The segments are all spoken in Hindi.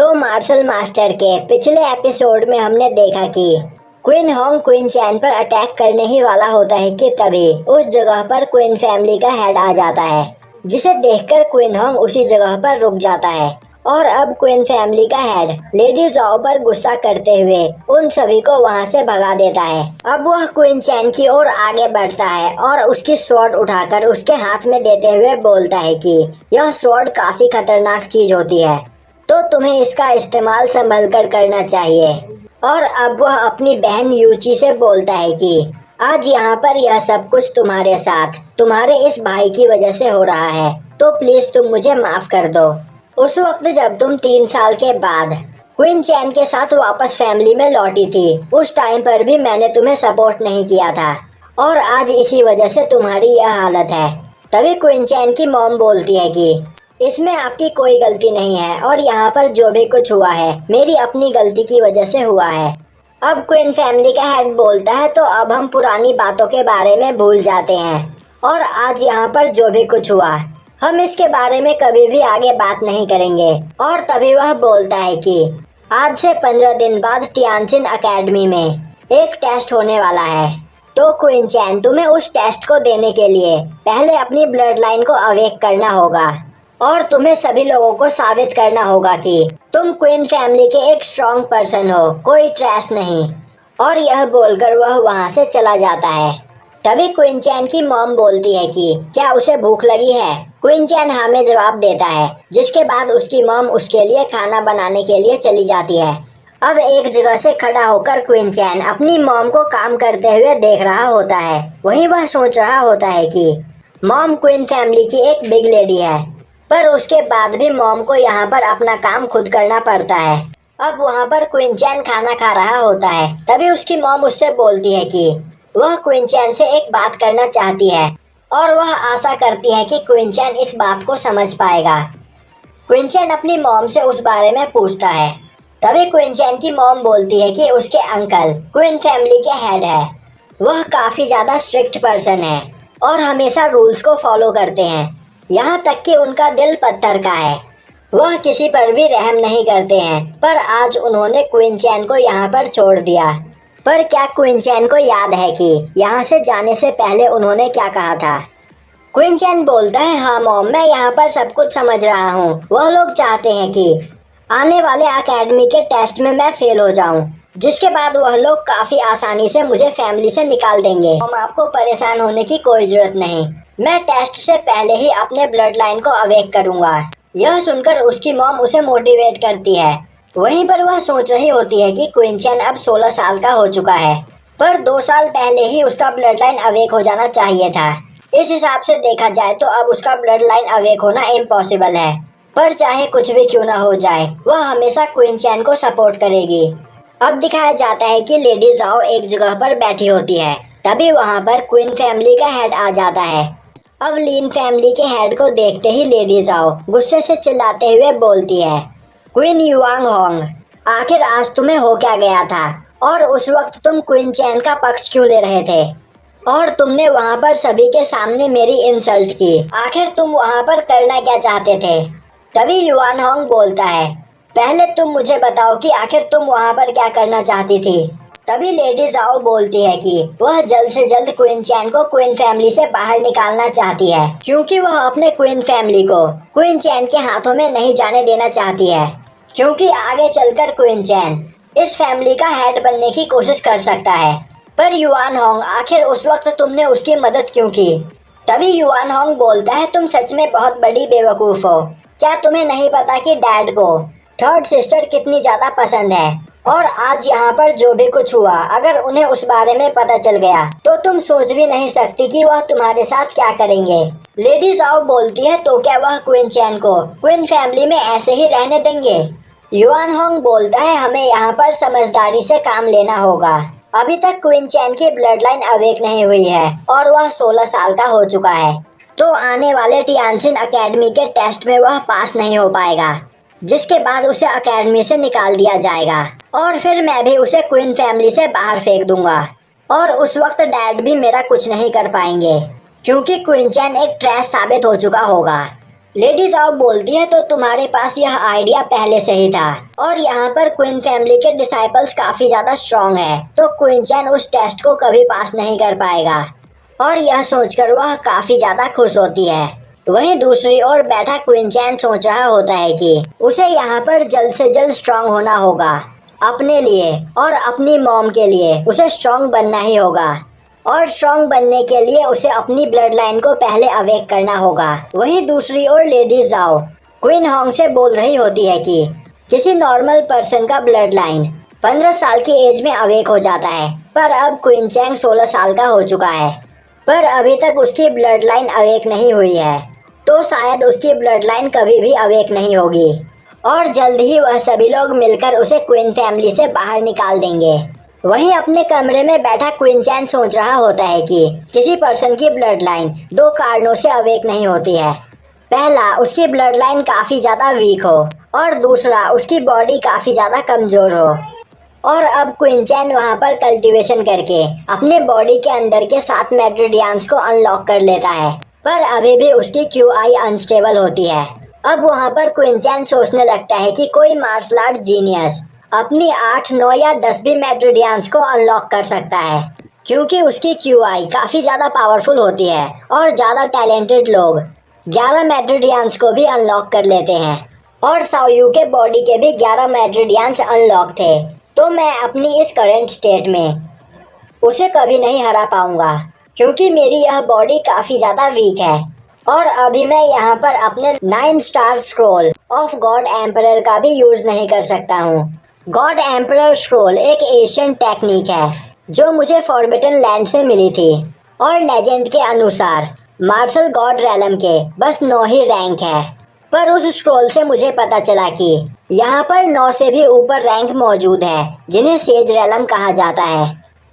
तो मार्शल मास्टर के पिछले एपिसोड में हमने देखा कि क्वीन होंग क्वीन चैन पर अटैक करने ही वाला होता है कि तभी उस जगह पर क्वीन फैमिली का हेड आ जाता है, जिसे देखकर क्वीन होंग उसी जगह पर रुक जाता है। और अब क्वीन फैमिली का हेड लेडी जाओ पर गुस्सा करते हुए उन सभी को वहां से भगा देता है। अब वह क्वीन चैन की ओर आगे बढ़ता है और उसकी स्वॉर्ड उठाकर उसके हाथ में देते हुए बोलता है कि यह स्वॉर्ड काफी खतरनाक चीज होती है, तो तुम्हें इसका इस्तेमाल संभल कर करना चाहिए। और अब वह अपनी बहन यूची से बोलता है कि आज यहाँ पर यह सब कुछ तुम्हारे साथ तुम्हारे इस भाई की वजह से हो रहा है, तो प्लीज तुम मुझे माफ कर दो। उस वक्त जब तुम 3 साल के बाद क्वीन चैन के साथ वापस फैमिली में लौटी थी, उस टाइम पर भी मैंने तुम्हें सपोर्ट नहीं किया था और आज इसी वजह से तुम्हारी यह हालत है। तभी क्वीन चैन की मॉम बोलती है कि इसमें आपकी कोई गलती नहीं है और यहाँ पर जो भी कुछ हुआ है मेरी अपनी गलती की वजह से हुआ है। अब क्वीन फैमिली का हेड बोलता है तो अब हम पुरानी बातों के बारे में भूल जाते हैं और आज यहाँ पर जो भी कुछ हुआ हम इसके बारे में कभी भी आगे बात नहीं करेंगे। और तभी वह बोलता है कि आज से 15 दिन बाद टियानजिन अकेडमी में एक टेस्ट होने वाला है, तो क्वीन चैन तुम्हें उस टेस्ट को देने के लिए पहले अपनी ब्लड लाइन को अवेक करना होगा और तुम्हें सभी लोगों को साबित करना होगा कि तुम क्वीन फैमिली के एक स्ट्रॉन्ग पर्सन हो, कोई ट्रैश नहीं। और यह बोलकर वह वहां से चला जाता है। तभी क्वीन चैन की मॉम बोलती है कि क्या उसे भूख लगी है। क्वीन चैन हाँ में जवाब देता है, जिसके बाद उसकी मॉम उसके लिए खाना बनाने के लिए चली जाती है। अब एक जगह से खड़ा होकर क्वीन चैन अपनी मॉम को काम करते हुए देख रहा होता है। वहीं वह सोच रहा होता है कि मॉम क्वीन फैमिली की एक बिग लेडी है, पर उसके बाद भी मॉम को यहाँ पर अपना काम खुद करना पड़ता है। अब वहाँ पर क्वीन चैन खाना खा रहा होता है। तभी उसकी मॉम उससे बोलती है कि वह क्वीन चैन से एक बात करना चाहती है और वह आशा करती है कि क्वीन चैन इस बात को समझ पाएगा। क्वीन चैन अपनी मॉम से उस बारे में पूछता है। तभी क्वीन चैन की मॉम बोलती है कि उसके अंकल क्वीन फैमिली के हेड है, वह काफ़ी ज़्यादा स्ट्रिक्ट पर्सन है और हमेशा रूल्स को फॉलो करते हैं, यहाँ तक कि उनका दिल पत्थर का है। वह किसी पर भी रहम नहीं करते हैं, पर आज उन्होंने क्वीन चैन को यहाँ पर छोड़ दिया। पर क्या क्वीन चैन को याद है कि यहाँ से जाने से पहले उन्होंने क्या कहा था। क्वीन चैन बोलता है हाँ मॉम, मैं यहाँ पर सब कुछ समझ रहा हूँ। वह लोग चाहते हैं कि आने वाले अकेडमी के टेस्ट में मैं फेल हो जाऊँ, जिसके बाद वह लोग काफ़ी आसानी से मुझे फैमिली से निकाल देंगे। मॉम, आपको परेशान होने की कोई ज़रूरत नहीं, मैं टेस्ट से पहले ही अपने ब्लड लाइन को अवेक करूंगा। यह सुनकर उसकी मॉम उसे मोटिवेट करती है। वहीं पर वह सोच रही होती है कि क्वीन चैन अब 16 साल का हो चुका है, पर 2 साल पहले ही उसका ब्लड लाइन अवेक हो जाना चाहिए था। इस हिसाब से देखा जाए तो अब उसका ब्लड लाइन अवेक होना इम्पॉसिबल है, पर चाहे कुछ भी क्यों ना हो जाए वह हमेशा क्वीन चैन को सपोर्ट करेगी। अब दिखाया जाता है कि लेडी जाओ एक जगह पर बैठी होती है। तभी वहाँ पर क्वीन फैमिली का हेड आ जाता है। अब लीन फैमिली के हेड को देखते ही लेडी जाओ गुस्से से चिल्लाते हुए बोलती है, क्वीन युआंग होंग, आखिर आज तुम्हें हो क्या गया था और उस वक्त तुम क्वीन चैन का पक्ष क्यों ले रहे थे और तुमने वहां पर सभी के सामने मेरी इंसल्ट की। आखिर तुम वहां पर करना क्या चाहते थे। तभी युआन होंग बोलता है, पहले तुम मुझे बताओ कि आखिर तुम वहां पर क्या करना चाहती थी। तभी लेडी जाओ बोलती है कि वह जल्द से जल्द क्वीन चैन को क्वीन फैमिली से बाहर निकालना चाहती है, क्योंकि वह अपने क्वीन फैमिली को क्वीन चैन के हाथों में नहीं जाने देना चाहती है, क्योंकि आगे चलकर क्वीन चैन इस फैमिली का हेड बनने की कोशिश कर सकता है। पर युआन होंग, आखिर उस वक्त तुमने उसकी मदद क्यों की। तभी युआन होंग बोलता है, तुम सच में बहुत बड़ी बेवकूफ़ हो। क्या तुम्हें नहीं पता कि डैड को थर्ड सिस्टर कितनी ज़्यादा पसंद है और आज यहाँ पर जो भी कुछ हुआ अगर उन्हें उस बारे में पता चल गया तो तुम सोच भी नहीं सकती कि वह तुम्हारे साथ क्या करेंगे। लेडी जाओ बोलती है, तो क्या वह क्वीन चैन को क्वीन फैमिली में ऐसे ही रहने देंगे। युआन होंग बोलता है, हमें यहाँ पर समझदारी से काम लेना होगा। अभी तक क्वीन चैन की ब्लड लाइन अवेक नहीं हुई है और वह 16 साल का हो चुका है, तो आने वाले टियानजिन अकेडमी के टेस्ट में वह पास नहीं हो पाएगा, जिसके बाद उसे अकेडमी से निकाल दिया जाएगा और फिर मैं भी उसे क्वीन फैमिली से बाहर फेंक दूंगा और उस वक्त डैड भी मेरा कुछ नहीं कर पाएंगे, क्योंकि क्वीन चैन एक ट्रैश साबित हो चुका होगा। लेडी जाओ बोलती है तो तुम्हारे पास यह आइडिया पहले से ही था और यहाँ पर क्वीन फैमिली के डिसाइपल्स काफी ज्यादा स्ट्रॉन्ग है, तो क्वीन चैन उस टेस्ट को कभी पास नहीं कर पाएगा और यह सोचकर वह काफी ज्यादा खुश होती है। वहीं दूसरी ओर बैठा क्वीन चैन सोच रहा होता है कि उसे यहाँ पर जल्द से जल्द स्ट्रॉन्ग होना होगा। अपने लिए और अपनी मॉम के लिए उसे स्ट्रॉन्ग बनना ही होगा और स्ट्रॉन्ग बनने के लिए उसे अपनी ब्लड लाइन को पहले अवेक करना होगा। वहीं दूसरी ओर लेडी जाओ क्वीन होंग से बोल रही होती है कि किसी नॉर्मल पर्सन का ब्लड लाइन 15 साल की एज में अवेक हो जाता है, पर अब क्वीन चैंग 16 साल का हो चुका है, पर अभी तक उसकी ब्लड लाइन अवेक नहीं हुई है, तो शायद उसकी ब्लड लाइन कभी भी अवेक नहीं होगी और जल्द ही वह सभी लोग मिलकर उसे क्वीन फैमिली से बाहर निकाल देंगे। वहीं अपने कमरे में बैठा क्वीन चैन सोच रहा होता है कि किसी पर्सन की ब्लड लाइन 2 कारणों से अवेक नहीं होती है। पहला, उसकी ब्लड लाइन काफ़ी ज़्यादा वीक हो और दूसरा, उसकी बॉडी काफ़ी ज़्यादा कमज़ोर हो। और अब क्वीन चैन वहाँ पर कल्टीवेशन करके अपने बॉडी के अंदर के 7 मेट्रोडियंस को अनलॉक कर लेता है, पर अभी भी उसकी QI अनस्टेबल होती है। अब वहाँ पर क्वीन चैन सोचने लगता है कि कोई मार्शल आर्ट जीनियस अपनी 8, 9 या 10 भी मेट्रोडियंस को अनलॉक कर सकता है, क्योंकि उसकी QI काफ़ी ज़्यादा पावरफुल होती है और ज़्यादा टैलेंटेड लोग 11 मेट्रोडियंस को भी अनलॉक कर लेते हैं और साओयू के बॉडी के भी 11 मेट्रोडियंस अनलॉक थे, तो मैं अपनी इस करंट स्टेट में उसे कभी नहीं हरा पाऊंगा, क्योंकि मेरी यह बॉडी काफ़ी ज़्यादा वीक है। और अभी मैं यहाँ पर अपने 9 star scroll of God emperor का भी यूज़ नहीं कर सकता हूँ। गॉड एम्परर स्क्रोल एक एशियन टेक्निक है जो मुझे फॉरबिडन लैंड से मिली थी और लेजेंड के अनुसार मार्शल गॉड रैलम के बस 9 ही रैंक है, पर उस स्क्रोल से मुझे पता चला कि यहाँ पर 9 से भी ऊपर रैंक मौजूद है जिन्हें सेज रैलम कहा जाता है,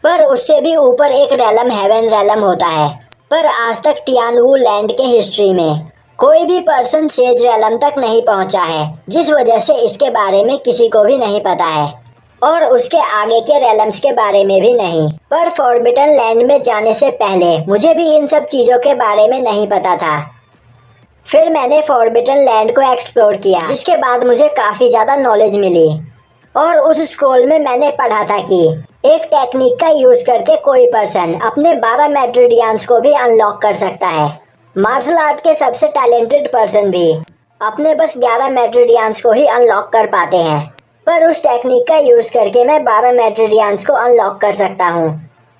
पर उससे भी ऊपर एक रैलम हेवन रैलम होता है। पर आज तक टियानवू लैंड के हिस्ट्री में कोई भी पर्सन सेज रैलम तक नहीं पहुंचा है, जिस वजह से इसके बारे में किसी को भी नहीं पता है और उसके आगे के रैलम्स के बारे में भी नहीं। पर फॉरबिडन लैंड में जाने से पहले मुझे भी इन सब चीज़ों के बारे में नहीं पता था। फिर मैंने फॉरबिडन लैंड को एक्सप्लोर किया, जिसके बाद मुझे काफ़ी ज़्यादा नॉलेज मिली और उस स्क्रोल में मैंने पढ़ा था कि एक टेक्निक का यूज़ करके कोई पर्सन अपने 12 मेट्रोडियंस को भी अनलॉक कर सकता है। मार्शल आर्ट के सबसे टैलेंटेड पर्सन भी अपने बस 11 मेट्रोडियंस को ही अनलॉक कर पाते हैं, पर उस टेक्निक का यूज़ करके मैं 12 मेट्रोडियंस को अनलॉक कर सकता हूँ।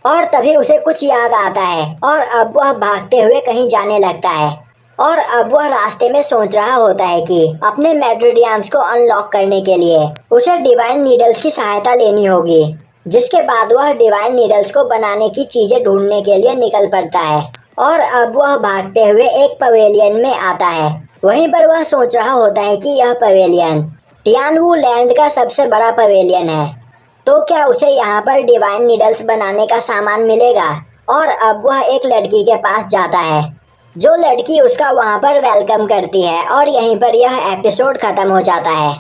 और तभी उसे कुछ याद आता है और अब वह भागते हुए कहीं जाने लगता है और अब वह रास्ते में सोच रहा होता है कि अपने मेट्रोडियंस को अनलॉक करने के लिए उसे डिवाइन नीडल्स की सहायता लेनी होगी, जिसके बाद वह डिवाइन नीडल्स को बनाने की चीज़ें ढूंढने के लिए निकल पड़ता है। और अब वह भागते हुए एक पवेलियन में आता है। वहीं पर वह सोच रहा होता है कि यह पवेलियन टियानवू लैंड का सबसे बड़ा पवेलियन है, तो क्या उसे यहाँ पर डिवाइन नीडल्स बनाने का सामान मिलेगा। और अब वह एक लड़की के पास जाता है, जो लड़की उसका वहाँ पर वेलकम करती है और यहीं पर यह एपिसोड ख़त्म हो जाता है।